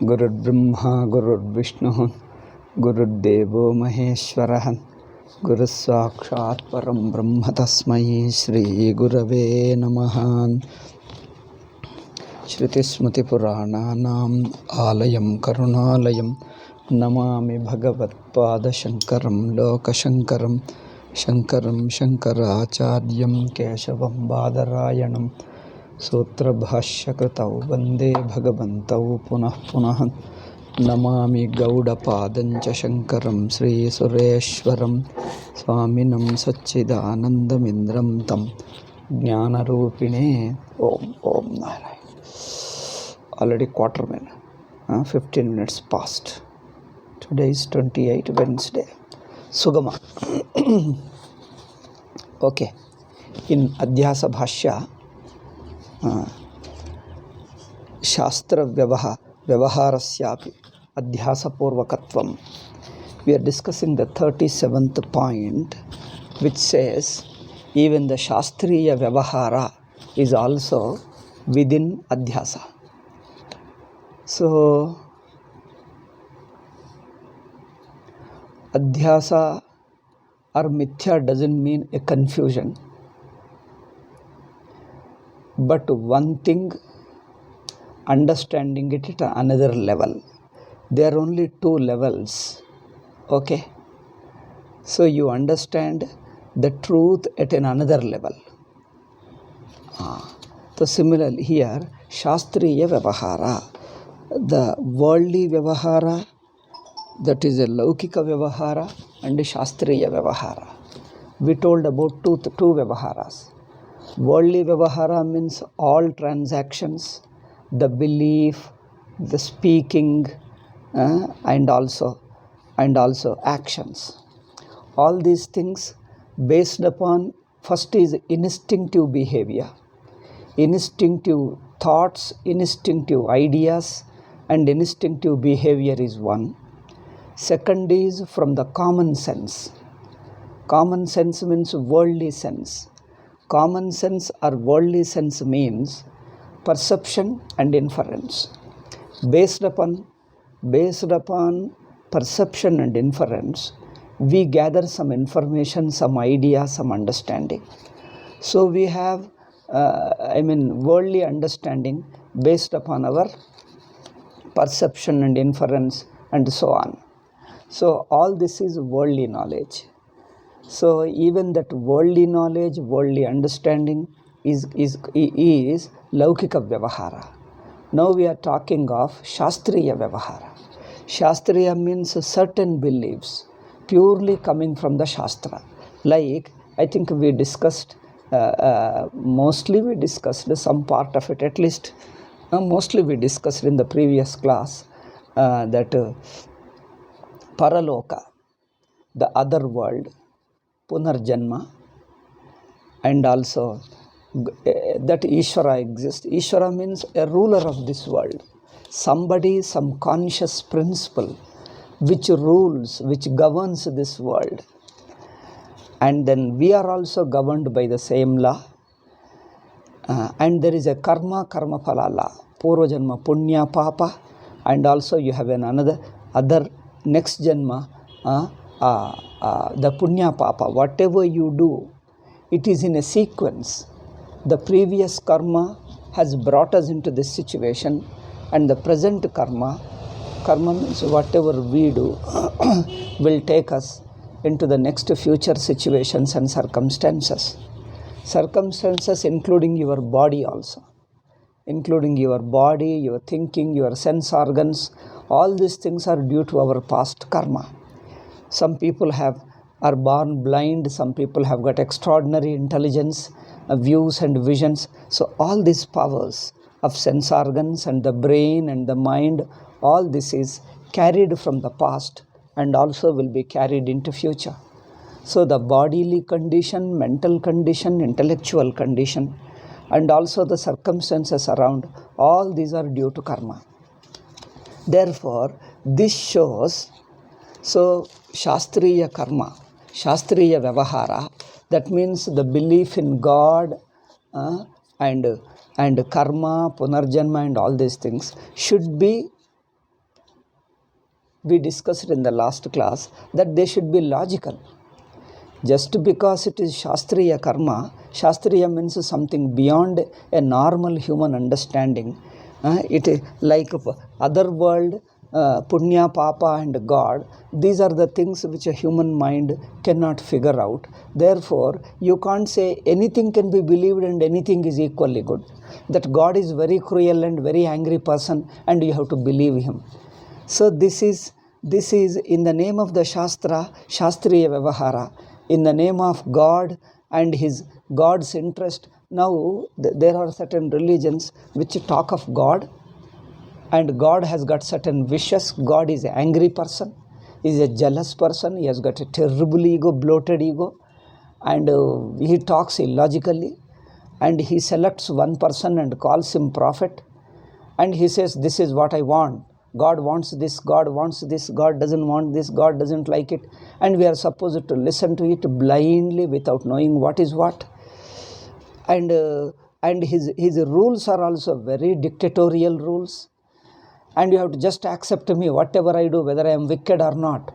गुरुर्ब्रह्मा गुरुर्विष्णुः गुरुर्देवो महेश्वरः गुरुस्साक्षात् परं ब्रह्म तस्मै श्रीगुरवे नमः। श्रुतिस्मृतिपुराणानाम् आलयं करुणालयं नमामि भगवत्पादशङ्करं लोकशङ्करं शङ्करं शङ्कराचार्यं केशवं बादरायणं सूत्रभाष्यकृतौ वन्दे भगवन्तौ पुनः पुनः। नमामि गौडपादं च शङ्करं श्रीसुरेश्वरं स्वामिनं सच्चिदानन्दमिन्द्रं तं ज्ञानरूपिणे ॐ Narayan. Already quarter minute, 15 minutes past. Today is 28 Wednesday. Sugama. Okay. In Adhyasa Bhashya, Shastra Vyavaharasyapi Adhyasa Purvakatvam. We are discussing the 37th point, which says even the Shastriya Vyavahara is also within Adhyasa. So, Adhyasa or Mithya doesn't mean a confusion. But one thing, understanding it at another level. There are only two levels. Okay? So you understand the truth at another level. So similarly here, Shastriya Vyavahara. The worldly Vyavahara, that is a Laukika Vyavahara and a Shastriya Vyavahara. We told about two Vyavaharas. Worldly Vyavahara means all transactions, the belief, the speaking, and also actions. All these things based upon, first is instinctive behavior, instinctive thoughts, instinctive ideas, and instinctive behavior is one. Second is from the common sense. Common sense means worldly sense. Common sense or worldly sense means perception and inference. Based upon perception and inference, we gather some information, some idea, some understanding. So we have worldly understanding based upon our perception and inference and so on. So all this is worldly knowledge. So even that worldly knowledge, worldly understanding is Laukika Vyavahara. Now we are talking of Shastriya Vyavahara. Shastriya means certain beliefs purely coming from the Shastra. Like, I think we discussed, mostly we discussed some part of it, at least mostly we discussed in the previous class that Paraloka, the other world, Punarjanma, and also that Ishvara exists. Ishvara means a ruler of this world. Somebody, some conscious principle which rules, which governs this world. And then we are also governed by the same law. And there is a karma phala law, Purva Janma, Punya, Papa, and also you have other next Janma, the Punya Papa. Whatever you do, it is in a sequence. The previous karma has brought us into this situation, and the present karma means whatever we do will take us into the next future situations and circumstances. Circumstances including your body also. Including your body, your thinking, your sense organs. All these things are due to our past karma. Some people are born blind. Some people have got extraordinary intelligence, views and visions. So all these powers of sense organs and the brain and the mind, all this is carried from the past and also will be carried into future. So the bodily condition, mental condition, intellectual condition, and also the circumstances around, all these are due to karma. Therefore, this shows, so Shastriya karma, Shastriya Vyavahara, that means the belief in God and karma, punarjanma and all these things should be we discussed in the last class that they should be logical. Just because it is Shastriya karma, Shastriya means something beyond a normal human understanding. It is like other world, Punya, Papa and God. These are the things which a human mind cannot figure out. Therefore, you can't say anything can be believed and anything is equally good. That God is very cruel and very angry person and you have to believe him. So this is in the name of the Shastra, Shastriya Vyavahara, in the name of God and his God's interest. Now there are certain religions which talk of God, and God has got certain wishes. God is an angry person, is a jealous person, he has got a terrible ego, bloated ego, and he talks illogically, and he selects one person and calls him prophet, and he says, this is what I want. God wants this, God wants this, God doesn't want this, God doesn't like it, and we are supposed to listen to it blindly without knowing what is what. And his rules are also very dictatorial rules, and you have to just accept me whatever I do, whether I am wicked or not,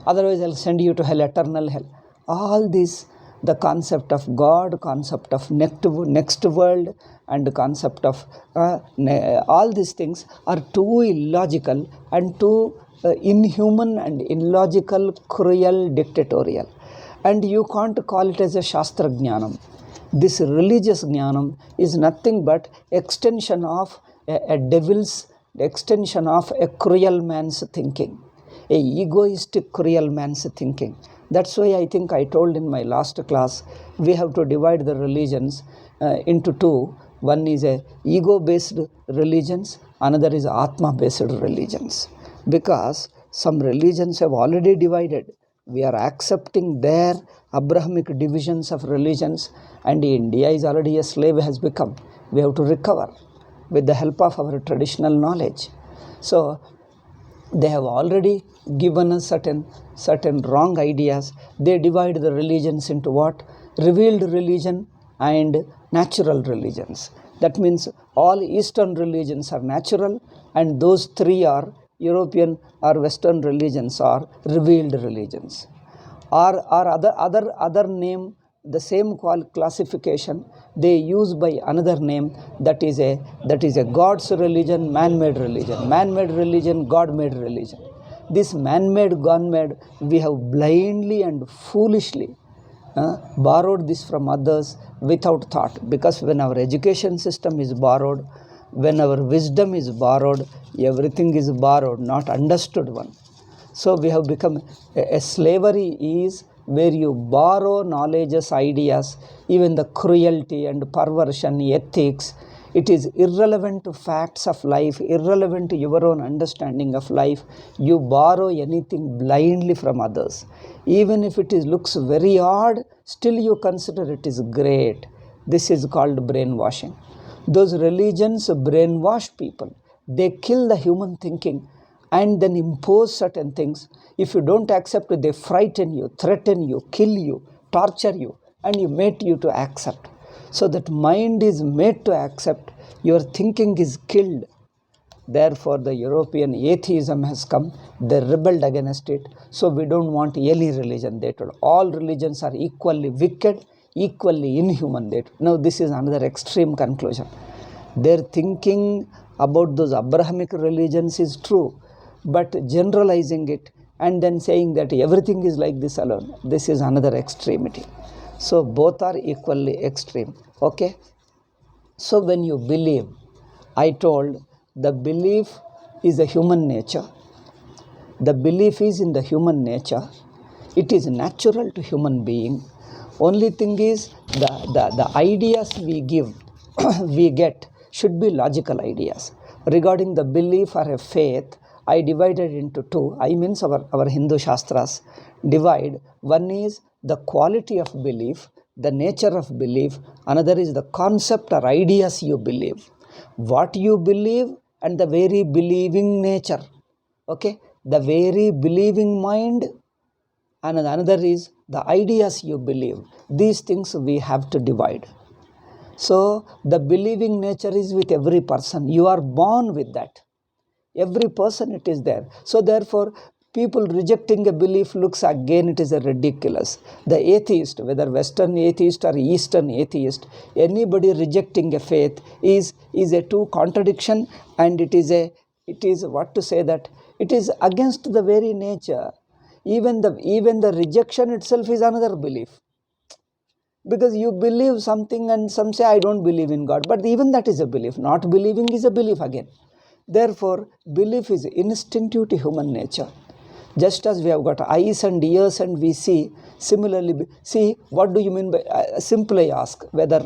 otherwise I'll send you to hell, eternal hell. All this, the concept of God, concept of next world, and the concept of all these things are too illogical and too inhuman and illogical, cruel, dictatorial. And you can't call it as a Shastra Jnanam. This religious Jnanam is nothing but extension of a devil's, extension of a cruel man's thinking, a egoistic, cruel man's thinking. That's why I think I told in my last class, we have to divide the religions into two. One is a ego-based religions, another is Atma-based religions. Because some religions have already divided. We are accepting their Abrahamic divisions of religions, and India is already a slave has become. We have to recover with the help of our traditional knowledge. So they have already given us certain wrong ideas. They divide the religions into what? Revealed religion and natural religions. That means all Eastern religions are natural, and those three are European or Western religions are revealed religions. Or other name, the same classification they use by another name, that is a God's religion, man-made religion, God-made religion. This man-made, God-made, we have blindly and foolishly borrowed this from others without thought. Because when our education system is borrowed, when our wisdom is borrowed, everything is borrowed, not understood one. So we have become a slavery is where you borrow knowledges, ideas, even the cruelty and perversion, ethics. It is irrelevant to facts of life, irrelevant to your own understanding of life. You borrow anything blindly from others. Even if it looks very odd, still you consider it is great. This is called brainwashing. Those religions brainwash people. They kill the human thinking and then impose certain things. If you don't accept, they frighten you, threaten you, kill you, torture you, and you made you to accept. So that mind is made to accept, your thinking is killed. Therefore, the European atheism has come, they rebelled against it. So we don't want any religion. They told all religions are equally wicked, equally inhuman. Now this is another extreme conclusion. Their thinking about those Abrahamic religions is true, but generalizing it and then saying that everything is like this alone, this is another extremity. So both are equally extreme. Okay. So when you believe, I told the belief is a human nature. The belief is in the human nature. It is natural to human being. Only thing is the ideas we give, we get should be logical ideas. Regarding the belief or a faith, I divided into two. I means our Hindu Shastras divide. One is the quality of belief, the nature of belief. Another is the concept or ideas you believe. What you believe and the very believing nature. Okay, the very believing mind, and another is the ideas you believe. These things we have to divide. So the believing nature is with every person. You are born with that. Every person it is there. So therefore, People rejecting a belief looks again it is a ridiculous. The atheist, whether Western atheist or Eastern atheist, anybody rejecting a faith is a true contradiction, and it is what to say, that it is against the very nature. Even the rejection itself is another belief. Because you believe something and some say, I don't believe in God. But even that is a belief. Not believing is a belief again. Therefore, belief is instinctive to human nature. Just as we have got eyes and ears and we see, similarly, see, what do you mean by, simply ask whether,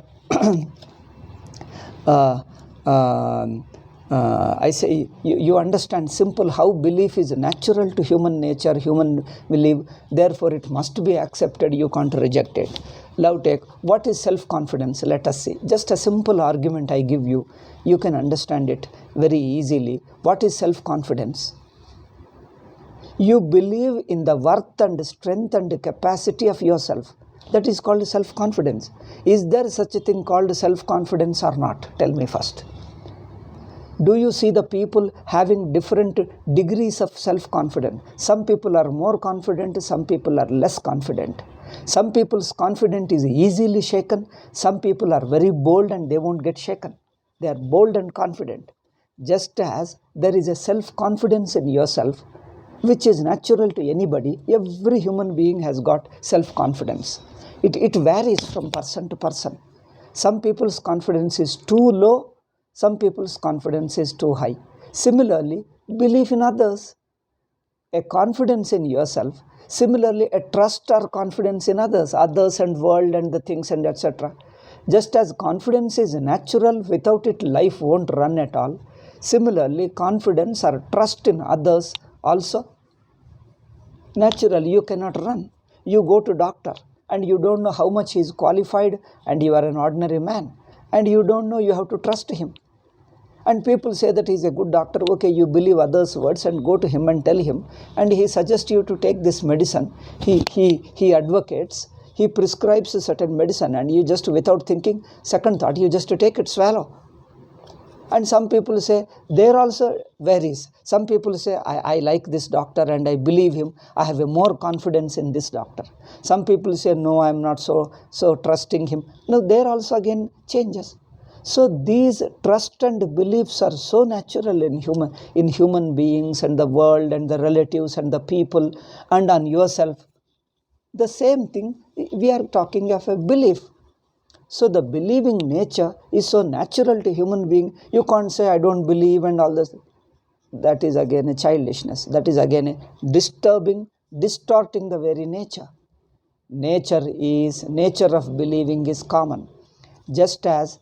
I say, you understand simple how belief is natural to human nature, human believe, therefore it must be accepted, you can't reject it. Love take, what is self-confidence? Let us see. Just a simple argument I give you, you can understand it very easily. What is self-confidence? You believe in the worth and strength and capacity of yourself. That is called self-confidence. Is there such a thing called self-confidence or not? Tell me first. Do you see the people having different degrees of self-confidence? Some people are more confident, some people are less confident. Some people's confidence is easily shaken. Some people are very bold and they won't get shaken. They are bold and confident. Just as there is a self-confidence in yourself, which is natural to anybody, every human being has got self-confidence. It varies from person to person. Some people's confidence is too low, some people's confidence is too high. Similarly, belief in others, a confidence in yourself. Similarly, a trust or confidence in others and world and the things and etc. Just as confidence is natural, without it life won't run at all. Similarly, confidence or trust in others also natural, you cannot run. You go to doctor and you don't know how much he is qualified and you are an ordinary man and you don't know, you have to trust him. And people say that he is a good doctor. Okay, you believe others' words and go to him and tell him, and he suggests you to take this medicine. He advocates, he prescribes a certain medicine, and you just without thinking, second thought, you just take it, swallow. And some people say, there also varies. Some people say, I like this doctor and I believe him. I have a more confidence in this doctor. Some people say, no, I am not so trusting him. No, there also again changes. So these trust and beliefs are so natural in human beings and the world and the relatives and the people and on yourself. The same thing, we are talking of a belief. So the believing nature is so natural to human being. You can't say, I don't believe and all this. That is again a childishness. That is again a distorting the very nature. Nature of believing is common. Just as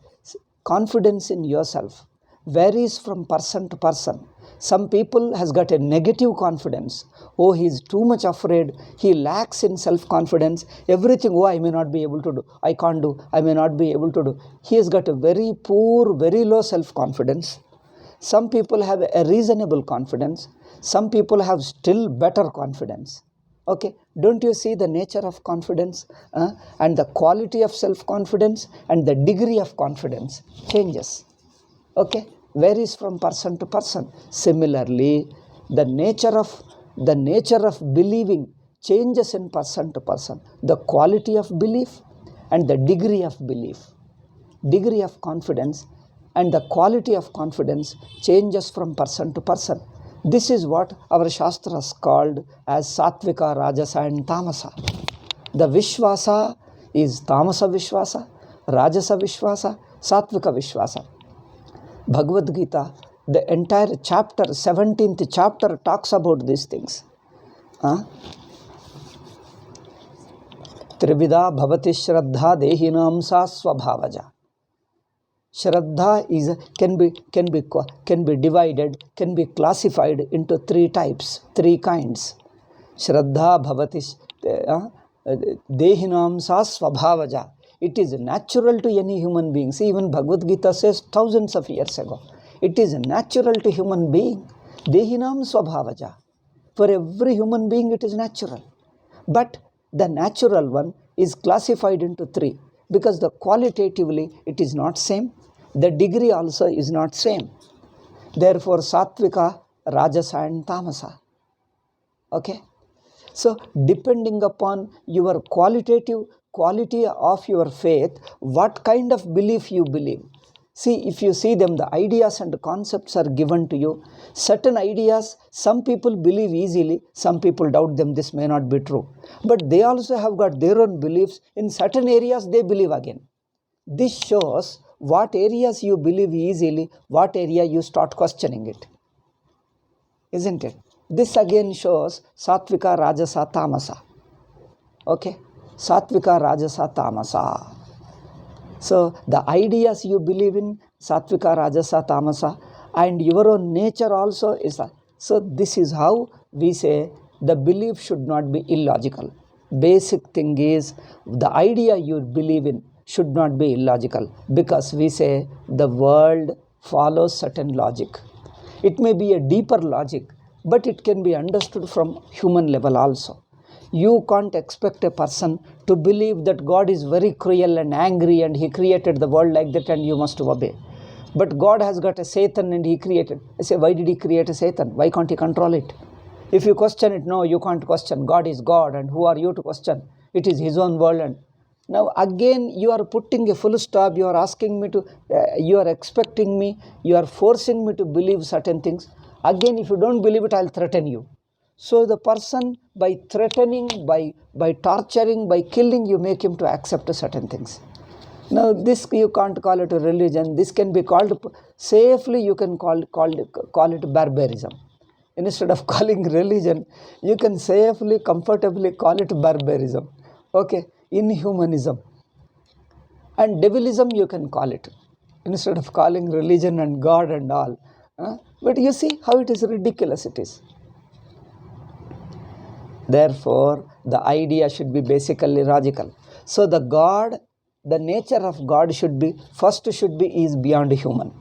confidence in yourself varies from person to person. Some people has got a negative confidence. Oh, he is too much afraid. He lacks in self-confidence. Everything, oh, I may not be able to do. I can't do. I may not be able to do. He has got a very poor, very low self-confidence. Some people have a reasonable confidence. Some people have still better confidence. Okay, don't you see the nature of confidence and the quality of self-confidence and the degree of confidence changes. Okay, varies from person to person. Similarly, the nature of believing changes in person to person. The quality of belief and the degree of belief, degree of confidence and the quality of confidence changes from person to person. This is what our Shastras called as Sattvika, Rajasa and Tamasa. The Vishwasa is Tamasa Vishwasa, Rajasa Vishwasa, Sattvika Vishwasa. Bhagavad Gita, the entire chapter, 17th chapter talks about these things. Trivida bhavati shraddha dehinam sa swabhavaja. Shraddha can be divided, can be classified into three types, three kinds. Shraddha bhavati dehinam sa swabhavaja. It is natural to any human being. See, even Bhagavad Gita says thousands of years ago. It is natural to human being. Dehinam swabhavaja. For every human being it is natural. But the natural one is classified into three. Because the qualitatively it is not same. The degree also is not same. Therefore, Sattvika, Rajasa and Tamasa. Okay. So depending upon your quality of your faith, what kind of belief you believe. See, if you see them, the ideas and concepts are given to you. Certain ideas, some people believe easily, some people doubt them, this may not be true. But they also have got their own beliefs. In certain areas, they believe again. This shows what areas you believe easily, what area you start questioning it. Isn't it? This again shows Satvika, Rajasa, Tamasa. Okay? Satvika, Rajasa, Tamasa. So the ideas you believe in, Satvika, Rajasa, Tamasa, and your own nature also is. So this is how we say the belief should not be illogical. Basic thing is the idea you believe in should not be illogical, because we say the world follows certain logic. It may be a deeper logic, but it can be understood from human level also. You can't expect a person to believe that God is very cruel and angry and he created the world like that and you must obey. But God has got a Satan and he created. I say, why did he create a Satan? Why can't he control it? If you question it, no, you can't question. God is God, and who are you to question? It is his own world. And now again you are putting a full stop. You are asking me to, you are expecting me, you are forcing me to believe certain things. Again, if you don't believe it, I'll threaten you. So the person, by threatening, by torturing, by killing, you make him to accept certain things. Now this you can't call it a religion. This can be called, safely you can call it barbarism. Instead of calling religion, you can safely, comfortably call it barbarism. Okay, inhumanism. And devilism you can call it, instead of calling religion and God and all. But you see how it is ridiculous it is. Therefore, the idea should be basically logical. So the God, the nature of God should be, is beyond human.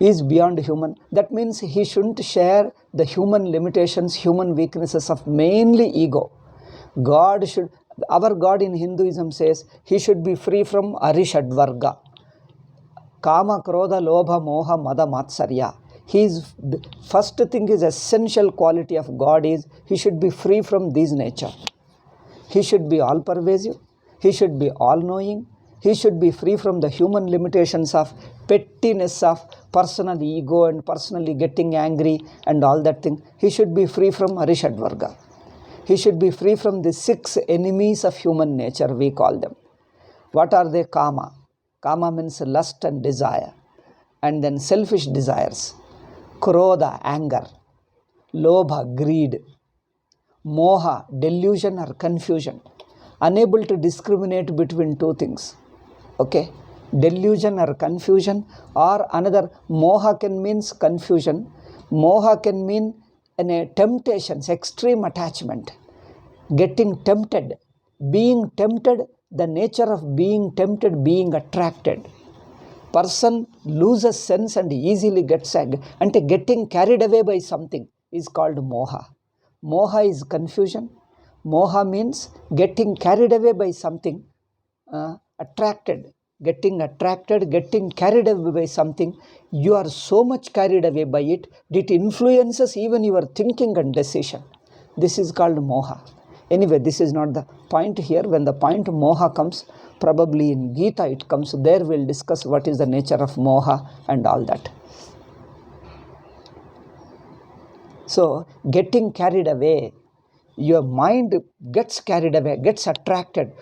Is beyond human. That means he shouldn't share the human limitations, human weaknesses of mainly ego. God should, our God in Hinduism says, he should be free from Arishadvarga. Kama, Krodha, Lobha, Moha, Mada, Matsarya. His first thing is essential quality of God is he should be free from these nature. He should be all pervasive. He should be all knowing. He should be free from the human limitations of pettiness of personal ego and personally getting angry and all that thing. He should be free from Arishadvarga. He should be free from the 6 enemies of human nature, we call them. What are they? Kama. Kama means lust and desire. And then selfish desires. Krodha, anger. Lobha, greed. Moha, delusion or confusion. Unable to discriminate between 2 things. Okay? Delusion or confusion, or another, moha can means confusion. Moha can mean temptations, extreme attachment. Getting tempted. Being tempted, the nature of being tempted, being attracted. Person loses sense and easily gets and getting carried away by something is called moha. Moha is confusion. Moha means getting carried away by something, attracted, getting carried away by something. You are so much carried away by it, it influences even your thinking and decision. This is called moha. Anyway, this is not the point here. When the point moha comes, probably in Gita it comes, there we'll discuss what is the nature of moha and all that. So, getting carried away, your mind gets carried away, gets attracted.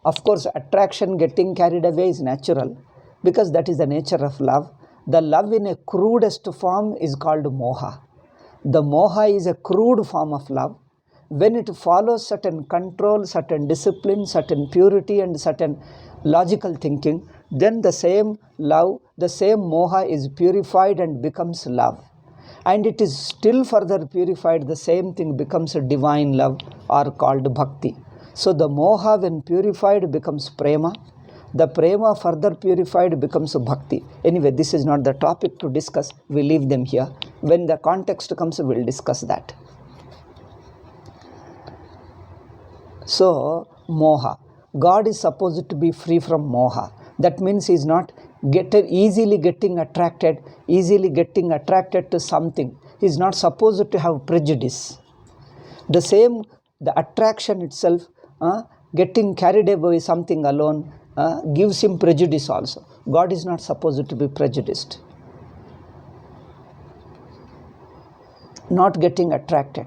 Of course, attraction, getting carried away is natural, because that is the nature of love. The love in a crudest form is called moha. The moha is a crude form of love. When it follows certain control, certain discipline, certain purity and certain logical thinking, then the same love, the same moha is purified and becomes love. And it is still further purified, the same thing becomes a divine love or called bhakti. So the moha when purified becomes prema. The prema further purified becomes bhakti. Anyway, this is not the topic to discuss. We leave them here. When the context comes, we'll discuss that. So, moha. God is supposed to be free from moha. That means he is not easily getting attracted to something. is not supposed to have prejudice. The same, the attraction itself, getting carried away with something alone, gives him prejudice also. God is not supposed to be prejudiced. Not getting attracted,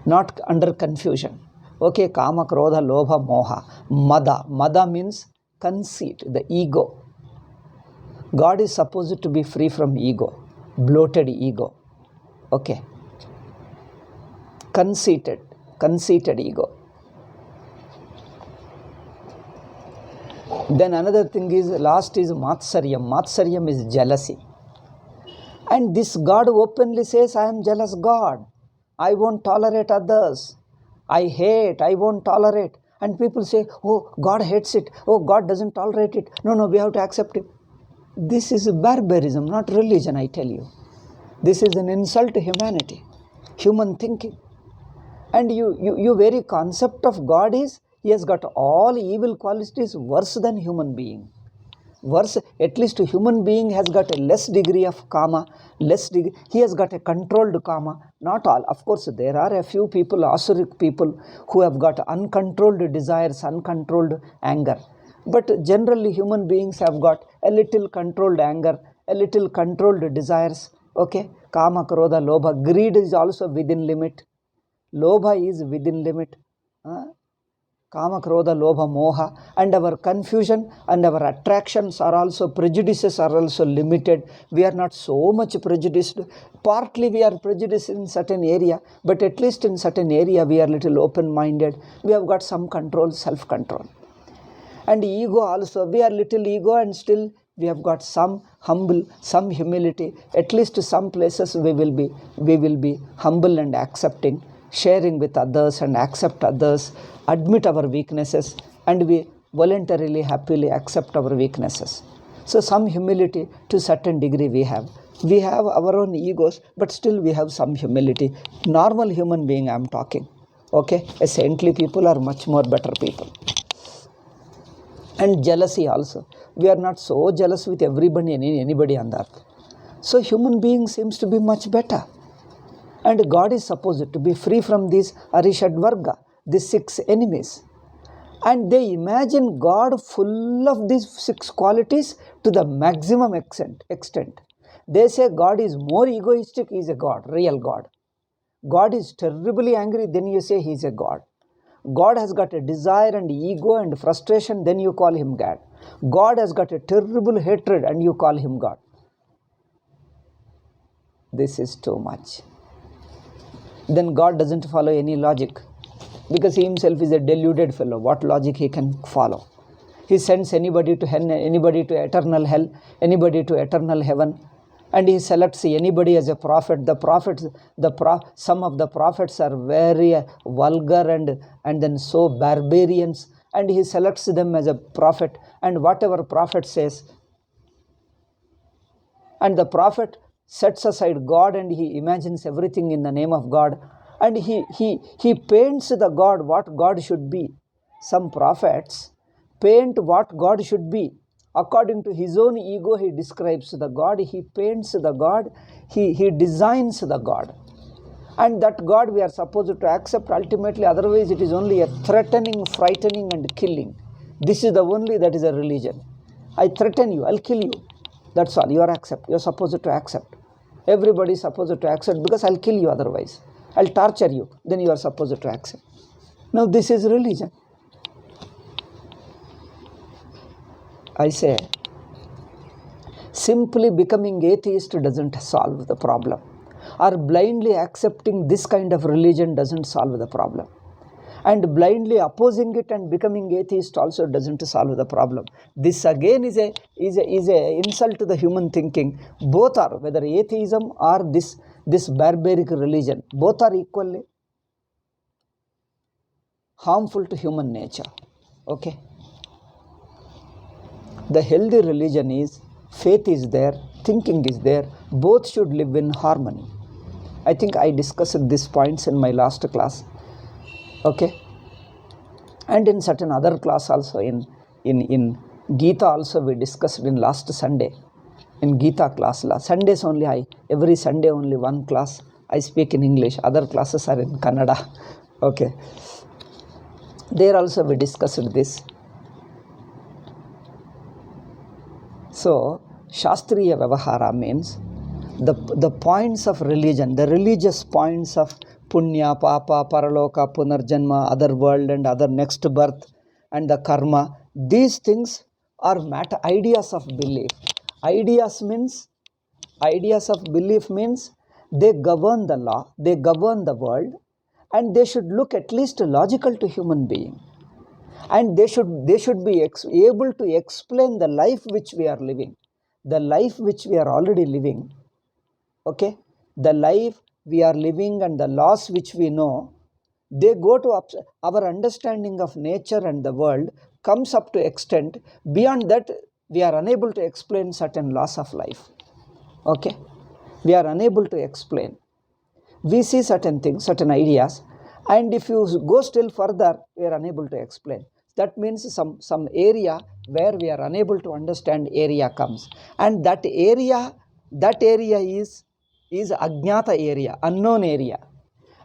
not under confusion. Okay, kama, krodha, lobha, moha, mada. Mada means conceit, the ego. God is supposed to be free from ego, bloated ego. Okay. Conceited ego. Then another thing is, last is matsaryam. Matsaryam is jealousy. And this God openly says, I am jealous God. I won't tolerate others. I hate, I won't tolerate. And people say, oh, God hates it. Oh, God doesn't tolerate it. No, we have to accept it. This is barbarism, not religion, I tell you. This is an insult to humanity, human thinking. And your very concept of God is, he has got all evil qualities worse than human being. Worse, at least a human being has got a less degree of karma, he has got a controlled karma. Not all. Of course, there are a few people, asuric people, who have got uncontrolled desires, uncontrolled anger. But generally, human beings have got a little controlled anger, a little controlled desires. Okay? Kama, krodha, lobha. Greed is also within limit. Lobha is within limit. Kama, krodha, lobha, moha. And our confusion and our attractions are also, prejudices are also limited. We are not so much prejudiced. Partly we are prejudiced in certain area, but at least in certain area we are little open-minded. We have got some control, self-control. And ego also, we are little ego and still we have got some humble, some humility. At least some places we will be humble and accepting, sharing with others and accept others, admit our weaknesses, and we voluntarily, happily accept our weaknesses. So some humility to certain degree we have. We have our own egos, but still we have some humility. Normal human being I am talking. Okay? A saintly people are much more better people. And jealousy also. We are not so jealous with anybody on the earth. So human being seems to be much better. And God is supposed to be free from these Arishad Varga, these 6 enemies. And they imagine God full of these 6 qualities to the maximum extent. They say God is more egoistic, he is a God, real God. God is terribly angry, then you say he is a God. God has got a desire and ego and frustration, then you call him God. God has got a terrible hatred and you call him God. This is too much. Then God doesn't follow any logic, because he himself is a deluded fellow. What logic he can follow? He sends anybody to hell, anybody to eternal hell, anybody to eternal heaven, and he selects anybody as a prophet. Some of the prophets are very vulgar and then so barbarians, and he selects them as a prophet, and whatever prophet says, and the prophet sets aside God and he imagines everything in the name of God, and he paints the God what God should be. Some prophets paint what God should be. According to his own ego, he describes the God, he paints the God, he designs the God. And that God we are supposed to accept ultimately, otherwise it is only a threatening, frightening and killing. This is the only that is a religion. I threaten you, I'll kill you. That's all, you are supposed to accept. Everybody is supposed to accept, because I'll kill you otherwise. I'll torture you, then you are supposed to accept. Now this is religion. I say, simply becoming atheist doesn't solve the problem, or blindly accepting this kind of religion doesn't solve the problem, and blindly opposing it and becoming atheist also doesn't solve the problem. This again is a insult to the human thinking. Both are, whether atheism or this barbaric religion, both are equally harmful to human nature. Okay? The healthy religion is, faith is there, thinking is there, both should live in harmony. I think I discussed these points in my last class. Okay? And in certain other class also, in Gita also we discussed in last Sunday. in Gita class. Sundays only, every Sunday only one class I speak in English. Other classes are in Kannada. Okay. There also we discussed this. So, Shastriya Vyavahara means the points of religion, the religious points of Punya, Papa, Paraloka, Punarjanma, other world and other next birth and the karma. These things are ideas of belief. Ideas of belief means they govern the law, they govern the world, and they should look at least logical to human being. And they should be able to explain the life which we are living, the life which we are already living. Okay, the life we are living and the laws which we know, they go to our understanding of nature and the world comes up to extent. Beyond that, we are unable to explain certain laws of life. Okay, we are unable to explain. We see certain things, certain ideas, and if you go still further, we are unable to explain. That means some area where we are unable to understand area comes, and that area is Ajnata area, unknown area,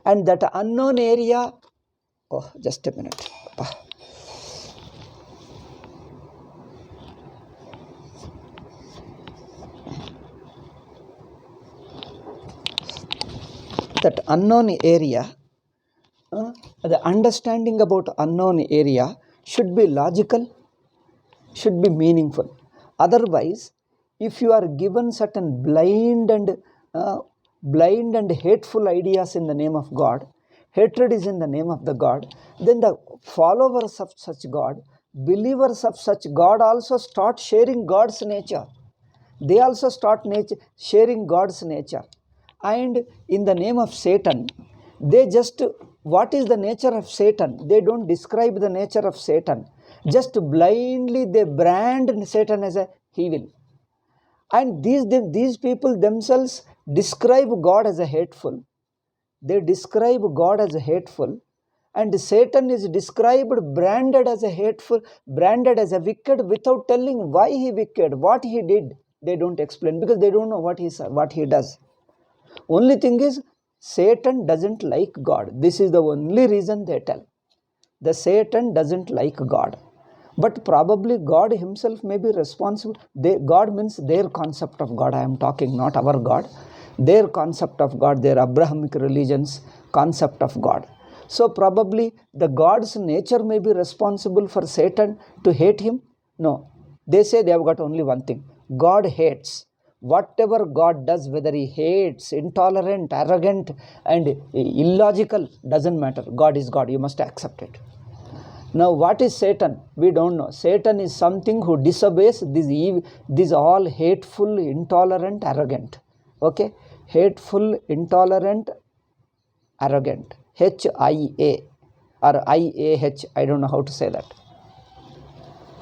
and that unknown area. Oh, just a minute. That unknown area, the understanding about unknown area should be logical, should be meaningful. Otherwise, if you are given certain blind and hateful ideas in the name of God, hatred is in the name of the God, then the followers of such God, believers of such God also start sharing God's nature. They also start sharing God's nature. And in the name of Satan, they just, what is the nature of Satan? They don't describe the nature of Satan. Just blindly they brand Satan as a evil. And these people themselves describe God as a hateful. They describe God as a hateful. And Satan is described, branded as a hateful, branded as a wicked without telling why he wicked, what he did. They don't explain because they don't know what he does. Only thing is, Satan doesn't like God. This is the only reason they tell. The Satan doesn't like God. But probably God himself may be responsible. God means their concept of God. I am talking, not our God. Their concept of God, their Abrahamic religion's concept of God. So probably the God's nature may be responsible for Satan to hate him. No. They say they have got only one thing. God hates. Whatever God does, whether he hates, intolerant, arrogant, and illogical, doesn't matter. God is God. You must accept it. Now, what is Satan? We don't know. Satan is something who disobeys these all hateful, intolerant, arrogant. Okay? Hateful, intolerant, arrogant. H-I-A or I-A-H. I don't know how to say that.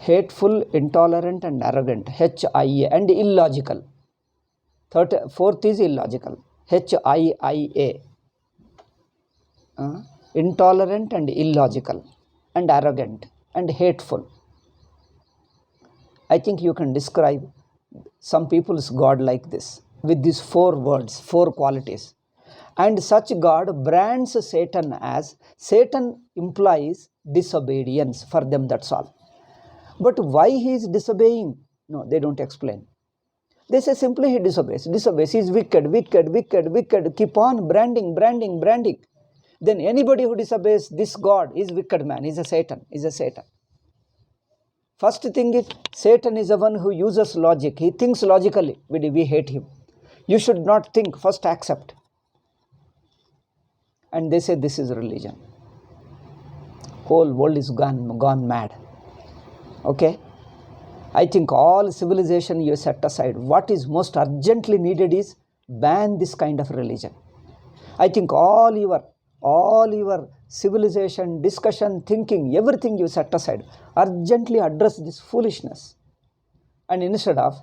Hateful, intolerant, and arrogant. H-I-A. And illogical. Fourth is illogical. H-I-I-A. Intolerant and illogical and arrogant and hateful. I think you can describe some people's God like this, with these 4 words, 4 qualities. And such God brands Satan as, Satan implies disobedience for them, that's all. But why he is disobeying? No, they don't explain. They say simply he disobeys. He is wicked, keep on branding. Then anybody who disobeys this God is wicked man, is a Satan. First thing is, Satan is the one who uses logic. He thinks logically. We hate him. You should not think, first accept. And they say this is religion. Whole world is gone mad. Okay? I think all civilization you set aside. What is most urgently needed is ban this kind of religion. I think all your civilization, discussion, thinking, everything you set aside, urgently address this foolishness. And instead of,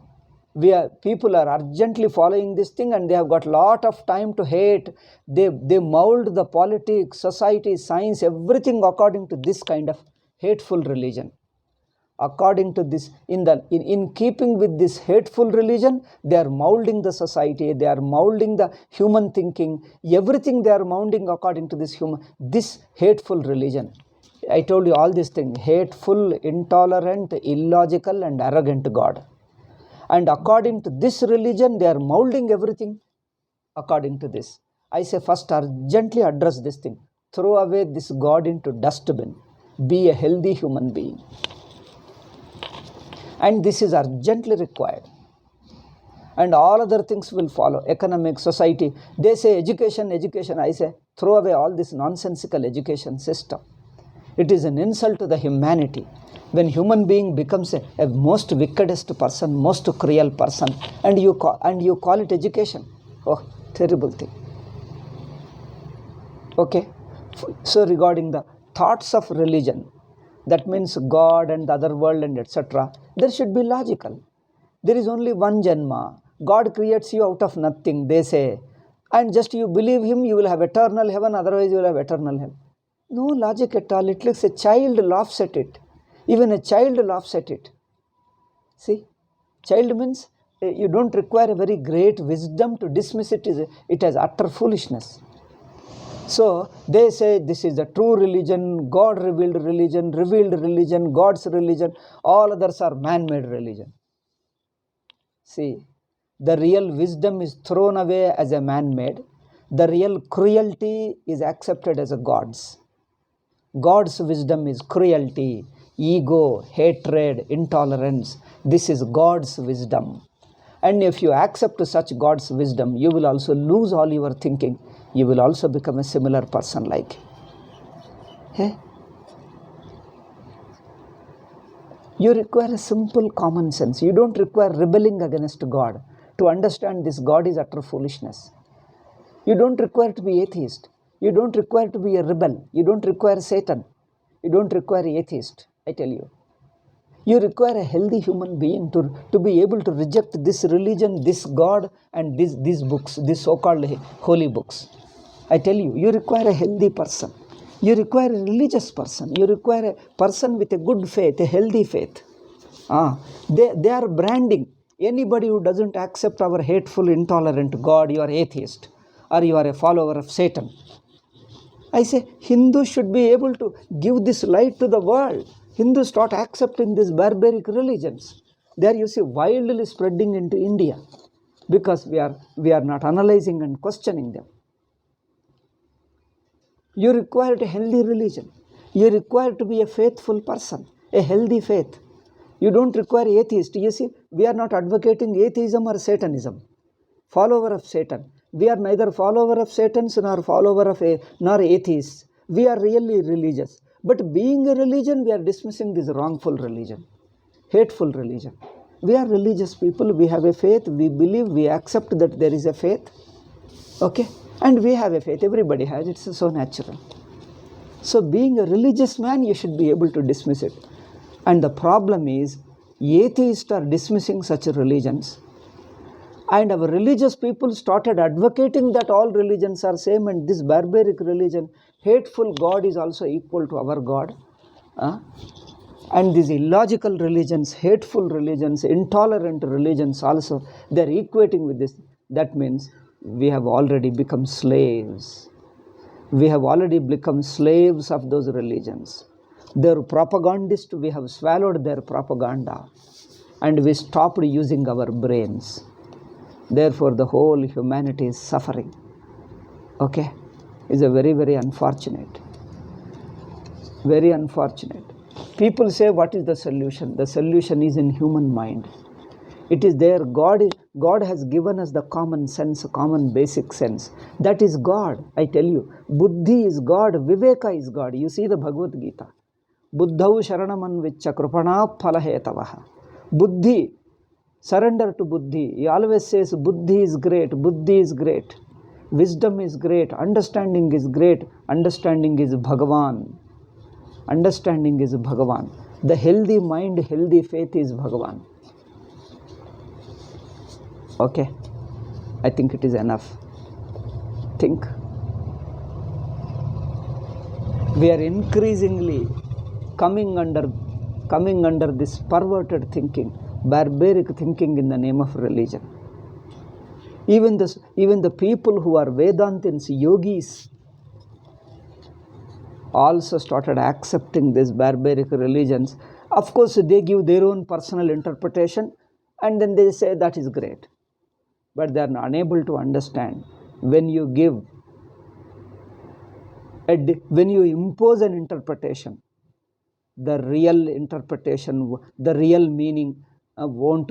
people are urgently following this thing and they have got lot of time to hate. They mold the politics, society, science, everything according to this kind of hateful religion. According to this, in keeping with this hateful religion, they are molding the society, they are molding the human thinking, everything they are molding according to this hateful religion. I told you all these things: hateful, intolerant, illogical, and arrogant God. And according to this religion, they are molding everything according to this. I say, first urgently address this thing. Throw away this God into dustbin. Be a healthy human being. And this is urgently required. And all other things will follow. Economic, society. They say education, education. I say, throw away all this nonsensical education system. It is an insult to the humanity. When human being becomes a most wickedest person, most cruel person, and you call it education. Oh, terrible thing. Okay. So regarding the thoughts of religion, that means God and the other world and etc., there should be logical. There is only one Janma. God creates you out of nothing, they say. And just you believe Him, you will have eternal heaven, otherwise you will have eternal hell. No logic at all. It looks a child laughs at it. Even a child laughs at it. See, child means you don't require a very great wisdom to dismiss it as utter foolishness. So they say this is the true religion, God revealed religion, God's religion, all others are man-made religion. See, the real wisdom is thrown away as a man-made. The real cruelty is accepted as a God's. God's wisdom is cruelty, ego, hatred, intolerance. This is God's wisdom. And if you accept such God's wisdom, you will also lose all your thinking. You will also become a similar person like him. Hey? You require a simple common sense. You don't require rebelling against God to understand this God is utter foolishness. You don't require to be atheist. You don't require to be a rebel. You don't require Satan. You don't require atheist, I tell you. You require a healthy human being to be able to reject this religion, this God, and these books, these so-called holy books. I tell you, you require a healthy person. You require a religious person. You require a person with a good faith, a healthy faith. They are branding. Anybody who doesn't accept our hateful, intolerant God, you are atheist, or you are a follower of Satan. I say, Hindus should be able to give this light to the world. Hindus start accepting these barbaric religions. There you see wildly spreading into India because we are not analyzing and questioning them. You require a healthy religion. You require to be a faithful person, a healthy faith. You don't require atheist. You see, we are not advocating atheism or Satanism. Follower of Satan. We are neither follower of Satans nor atheists. We are really religious. But being a religion, we are dismissing this wrongful religion, hateful religion. We are religious people. We have a faith. We believe. We accept that there is a faith. Okay? And we have a faith. Everybody has. It's so natural. So being a religious man, you should be able to dismiss it. And the problem is, atheists are dismissing such religions. And our religious people started advocating that all religions are same, and this barbaric religion, hateful God is also equal to our God. And these illogical religions, hateful religions, intolerant religions also, they are equating with this. That means we have already become slaves. We have already become slaves of those religions. Their propagandists, we have swallowed their propaganda. And we stopped using our brains. Therefore, the whole humanity is suffering. Okay? It's a very, very unfortunate. Very unfortunate. People say, what is the solution? The solution is in human mind. It is there. God has given us the common sense, common basic sense. That is God. I tell you, Buddhi is God, Viveka is God. You see the Bhagavad Gita. Buddhau sharanam anviccha krupana phalahetavaha. Buddhi, surrender to Buddhi. He always says Buddhi is great, Buddhi is great. Wisdom is great, understanding is great, understanding is Bhagavan. Understanding is Bhagavan. The healthy mind, healthy faith is Bhagavan. Okay, I think it is enough. Think. We are increasingly coming under coming under this perverted thinking, barbaric thinking in the name of religion. Even the people who are Vedantins, yogis, also started accepting these barbaric religions. Of course, they give their own personal interpretation and then they say that is great. But they are unable to understand when you impose an interpretation, the real interpretation, the real meaning won't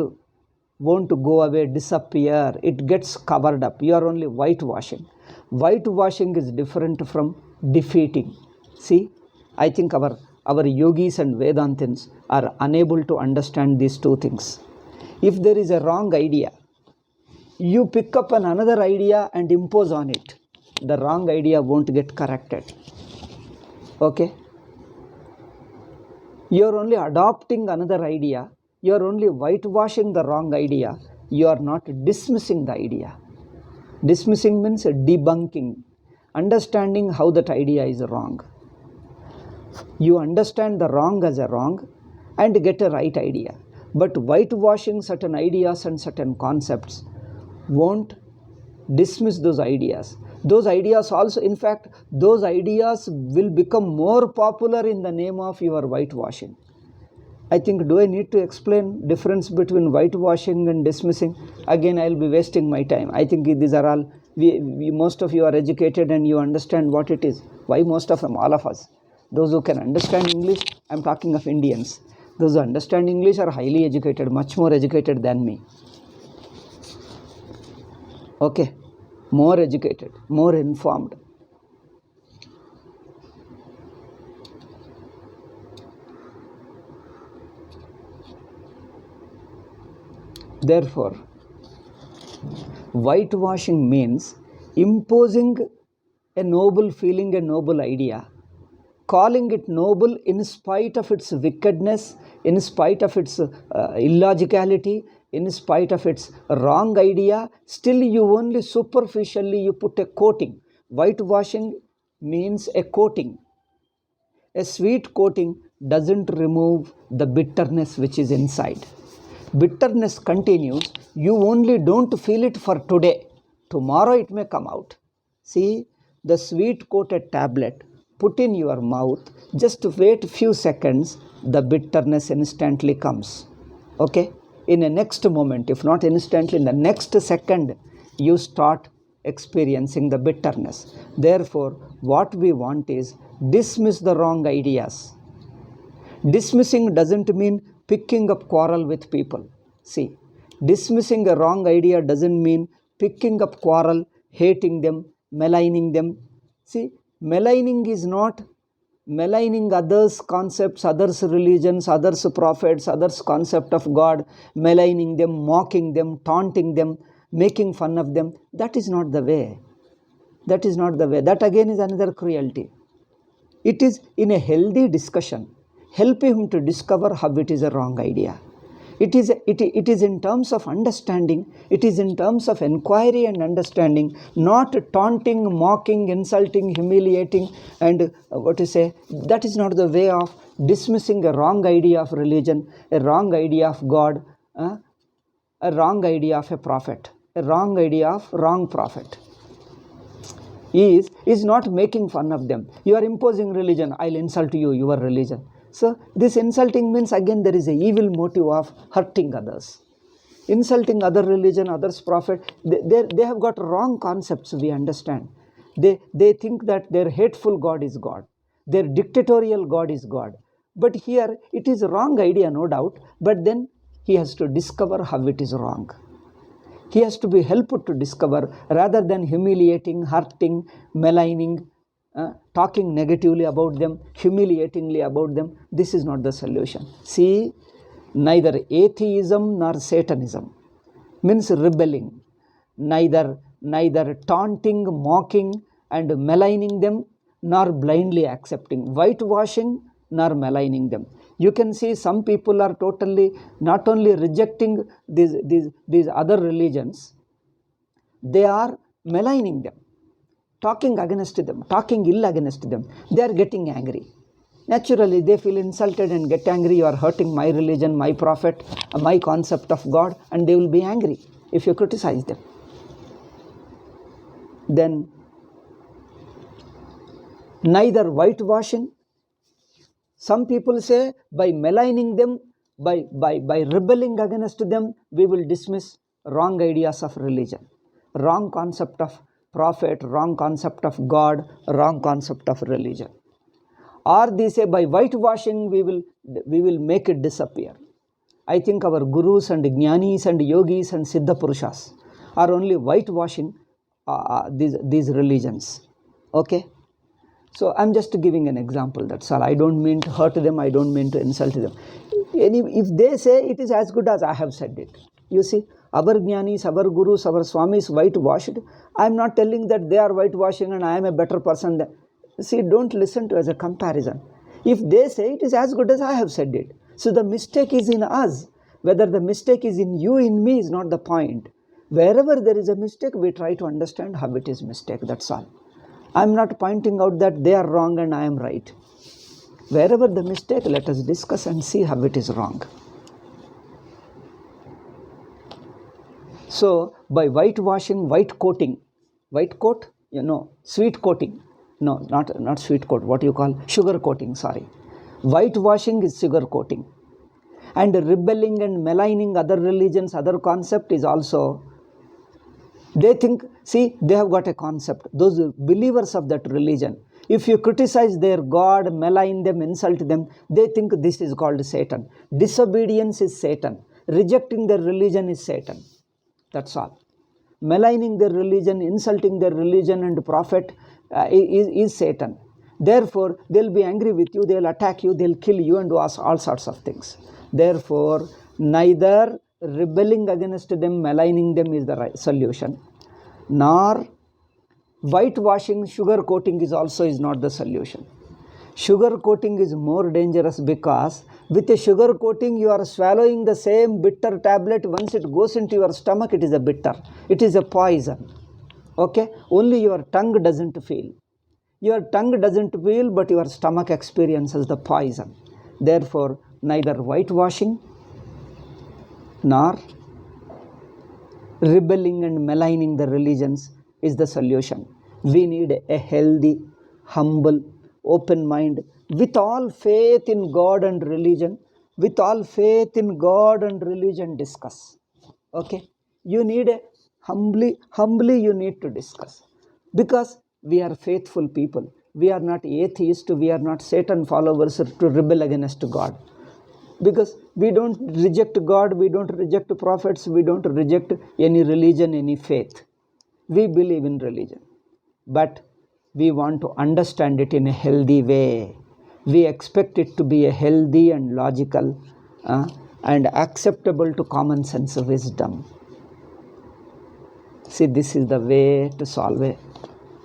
go away, disappear. It gets covered up. You are only whitewashing. Whitewashing is different from defeating. See, I think our yogis and Vedantins are unable to understand these two things. If there is a wrong idea, you pick up another idea and impose on it. The wrong idea won't get corrected. Okay? You are only adopting another idea. You are only whitewashing the wrong idea. You are not dismissing the idea. Dismissing means debunking, understanding how that idea is wrong. You understand the wrong as a wrong and get a right idea. But whitewashing certain ideas and certain concepts won't dismiss those ideas. Those ideas also, in fact, those ideas will become more popular in the name of your whitewashing. I think, do I need to explain difference between whitewashing and dismissing? Again, I will be wasting my time. I think these are all, most of you are educated and you understand what it is. Why most of them? All of us. Those who can understand English, I am talking of Indians. Those who understand English are highly educated, much more educated than me. Okay, more educated, more informed. Therefore, whitewashing means imposing a noble feeling, a noble idea, calling it noble in spite of its wickedness, in spite of its illogicality, in spite of its wrong idea. Still you only superficially you put a coating. Whitewashing means a coating. A sweet coating doesn't remove the bitterness which is inside. Bitterness continues. You only don't feel it for today. Tomorrow it may come out. See, the sweet coated tablet, put in your mouth, just wait a few seconds, the bitterness instantly comes. Okay? In the next moment, if not instantly, in the next second, you start experiencing the bitterness. Therefore, what we want is dismiss the wrong ideas. Dismissing doesn't mean picking up quarrel with people. See, dismissing a wrong idea doesn't mean picking up quarrel, hating them, maligning them. See, maligning is not maligning others' concepts, others' religions, others' prophets, others' concept of God, maligning them, mocking them, taunting them, making fun of them. That is not the way. That is not the way. That again is another cruelty. It is in a healthy discussion. Help him to discover how it is a wrong idea. It is in terms of understanding, it is in terms of inquiry and understanding, not taunting, mocking, insulting, humiliating, and that is not the way of dismissing a wrong idea of religion, a wrong idea of God, a wrong idea of a prophet, a wrong idea of wrong prophet. Is not making fun of them. You are imposing religion, I'll insult you, your religion. So this insulting means again there is an evil motive of hurting others. Insulting other religion, others prophet, they have got wrong concepts, we understand. They think that their hateful God is God. Their dictatorial God is God. But here it is a wrong idea, no doubt, but then he has to discover how it is wrong. He has to be helped to discover rather than humiliating, hurting, maligning, talking negatively about them, humiliatingly about them. This is not the solution. See, neither atheism nor Satanism means rebelling. Neither taunting, mocking and maligning them, nor blindly accepting. Whitewashing nor maligning them. You can see some people are totally not only rejecting these other religions, they are maligning them, talking against them, talking ill against them. They are getting angry. Naturally, they feel insulted and get angry. You are hurting my religion, my prophet, my concept of God, and they will be angry if you criticize them. Then, neither whitewashing. Some people say by maligning them, by rebelling against them, we will dismiss wrong ideas of religion, wrong concept of prophet, wrong concept of God, wrong concept of religion. Or they say by whitewashing we will make it disappear. I think our gurus and jnanis and yogis and siddha purushas are only whitewashing these religions. Okay? So I'm just giving an example, that's all. I don't mean to hurt them, I don't mean to insult them. If they say it is as good as I have said it, you see, our jnanis, our gurus, our swamis whitewashed, I'm not telling that they are whitewashing and I am a better person than. See, don't listen to as a comparison. If they say it is as good as I have said it, so the mistake is in us. Whether the mistake is in you, in me is not the point. Wherever there is a mistake, we try to understand how it is mistake, that's all. I'm not pointing out that they are wrong and I am right. Wherever the mistake, let us discuss and see how it is wrong. So, by whitewashing, white coating, white coat, sweet coating. No, not sweet coat, what you call sugar coating, sorry. Whitewashing is sugar coating. And rebelling and maligning other religions, other concept is also, they think, see, they have got a concept. Those believers of that religion, if you criticize their God, malign them, insult them, they think this is called Satan. Disobedience is Satan. Rejecting their religion is Satan. That's all. Maligning their religion, insulting their religion and prophet is Satan. Therefore, they'll be angry with you, they'll attack you, they'll kill you and do all sorts of things. Therefore, neither rebelling against them, maligning them is the right solution, nor whitewashing, sugar coating is not the solution. Sugar coating is more dangerous because with a sugar coating you are swallowing the same bitter tablet. Once it goes into your stomach, it is a bitter. It is a poison. Okay? Only your tongue doesn't feel. Your tongue doesn't feel, but your stomach experiences the poison. Therefore, neither whitewashing nor rebelling and maligning the religions is the solution. We need a healthy, humble, open mind with all faith in God and religion. With all faith in God and religion, discuss. Okay? You need a humbly you need to discuss. Because we are faithful people. We are not atheists, we are not Satan followers to rebel against God. Because we don't reject God, we don't reject prophets, we don't reject any religion, any faith. We believe in religion. But we want to understand it in a healthy way. We expect it to be a healthy and logical and acceptable to common sense wisdom. See, this is the way to solve a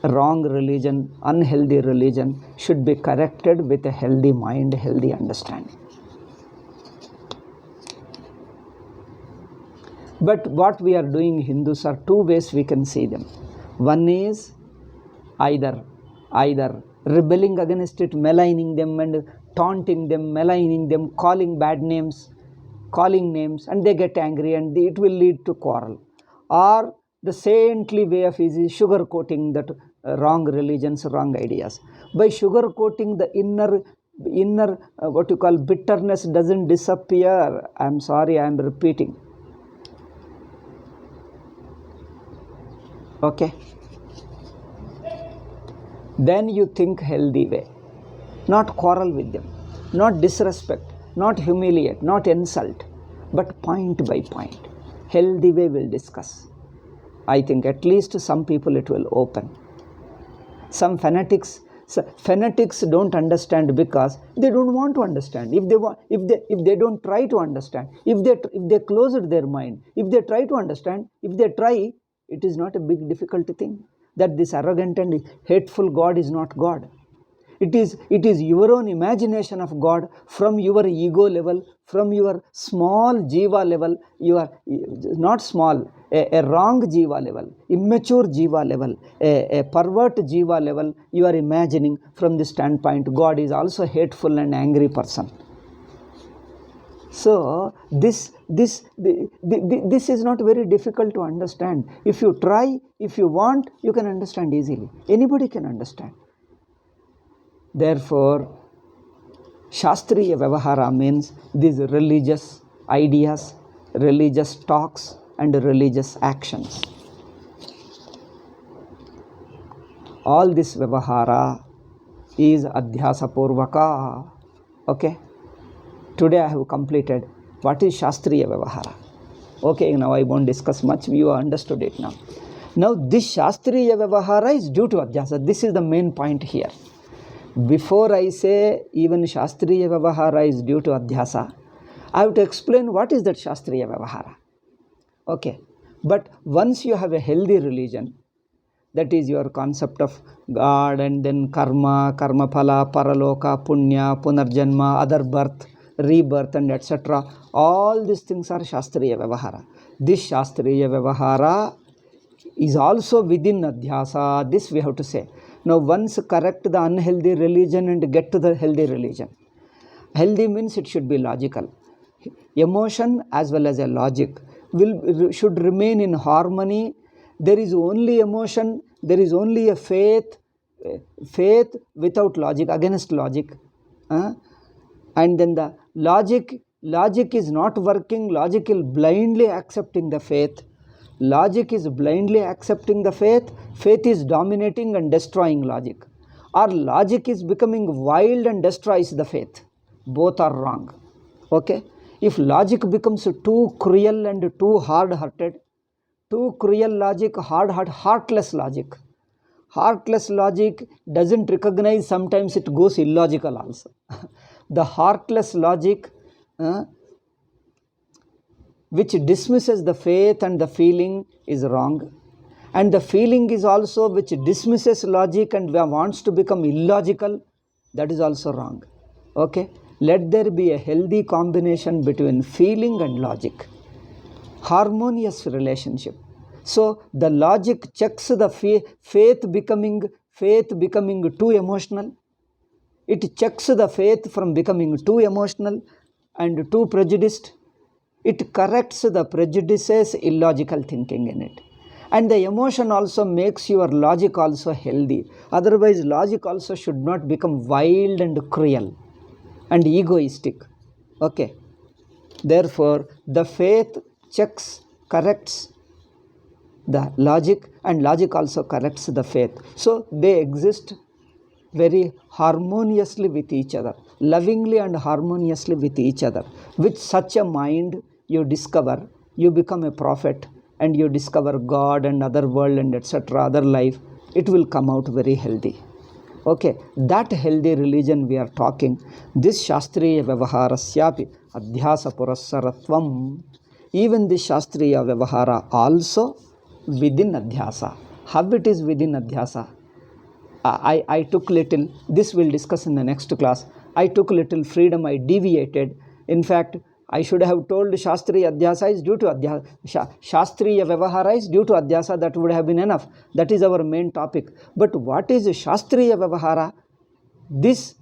wrong religion, unhealthy religion should be corrected with a healthy mind, healthy understanding. But what we are doing, Hindus, are two ways we can see them. One is either rebelling against it, maligning them and taunting them, maligning them, calling bad names, calling names, and they get angry and it will lead to quarrel. Or the saintly way of is sugar coating that wrong religions, wrong ideas. By sugar coating, the inner what you call bitterness doesn't disappear. I'm sorry, I'm repeating. Okay? Then you think healthy way. Not quarrel with them, not disrespect, not humiliate, not insult, but point by point. Healthy way will discuss. I think at least some people it will open. Some fanatics don't understand because they don't want to understand. If they don't try to understand, if they closed their mind, if they try to understand, it is not a big difficult thing. That this arrogant and hateful God is not God. It is your own imagination of God from your ego level, from your small jiva level. You are not small. a wrong jiva level, immature jiva level, a pervert jiva level, you are imagining from the standpoint God is also hateful and angry person. So this is not very difficult to understand. If you try, if you want, you can understand easily. Anybody can understand. Therefore, Shastriya Vyavahara means these religious ideas, religious talks and religious actions. All this Vyavahara is Adhyasa Purvaka. Okay? Today I have completed what is Shastriya Vyavahara. Okay, now I won't discuss much. You understood it now. Now this Shastriya Vyavahara is due to Adhyasa. This is the main point here. Before I say even Shastriya Vyavahara is due to Adhyasa, I have to explain what is that Shastriya Vyavahara. Okay, but once you have a healthy religion, that is your concept of God and then karma, karma phala, paraloka, punya, punarjanma, other birth, rebirth and etc. All these things are Shastriya Vyavahara. This Shastriya Vyavahara is also within Adhyasa. This we have to say. Now once correct the unhealthy religion and get to the healthy religion. Healthy means it should be logical. Emotion as well as a logic should remain in harmony. There is only emotion, there is only a faith without logic, against logic. And then the logic is not working, logic is blindly accepting the faith. Logic is blindly accepting the faith, faith is dominating and destroying logic. Or logic is becoming wild and destroys the faith. Both are wrong. Okay? If logic becomes too cruel and too hard-hearted, too cruel logic, heartless logic. Heartless logic doesn't recognize, sometimes it goes illogical also. The heartless logic which dismisses the faith and the feeling is wrong. And the feeling is also which dismisses logic and wants to become illogical, that is also wrong. Okay? Let there be a healthy combination between feeling and logic. Harmonious relationship. So the logic checks the faith becoming too emotional. It checks the faith from becoming too emotional and too prejudiced. It corrects the prejudices, illogical thinking in it. And the emotion also makes your logic also healthy. Otherwise, logic also should not become wild and cruel and egoistic. Okay. Therefore, the faith checks, corrects the logic, and logic also corrects the faith. So they exist very harmoniously with each other, lovingly and harmoniously with each other. With such a mind, you discover, you become a prophet and you discover God and other world and etc., other life. It will come out very healthy. Okay, that healthy religion we are talking. This Shastriya Vyavaharasyapi Adhyasa Purassaratvam. Even this Shastriya Vyavahara also within Adhyasa. How it is within Adhyasa? I took little, this we'll discuss in the next class. I took little freedom, I deviated. In fact, I should have told Shastriya Adhyasa is due to Adhyasa. Shastriya Vyavahara is due to Adhyasa. That would have been enough. That is our main topic. But what is Shastriya Vyavahara? This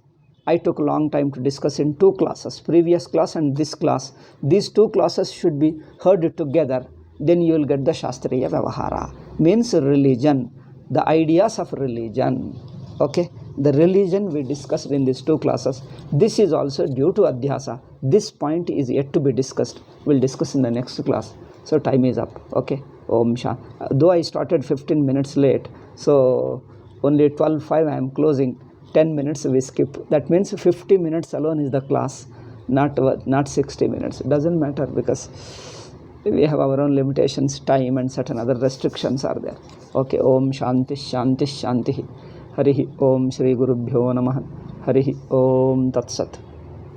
I took a long time to discuss in two classes, previous class and this class. These two classes should be heard together. Then you will get the Shastriya Vyavahara. Means religion, the ideas of religion. Okay, the religion we discussed in these two classes. This is also due to Adhyasa. This point is yet to be discussed. We'll discuss in the next class. So time is up. Okay. Om Sha. Though I started 15 minutes late, so only 12:05 I am closing. 10 minutes we skip. That means 50 minutes alone is the class, not 60 minutes. It doesn't matter because we have our own limitations, time and certain other restrictions are there. Okay. Om Shanti Shanti Shanti. Harihi Om Shri Gurubhyo Namaha. Harihi Om Tat Sat.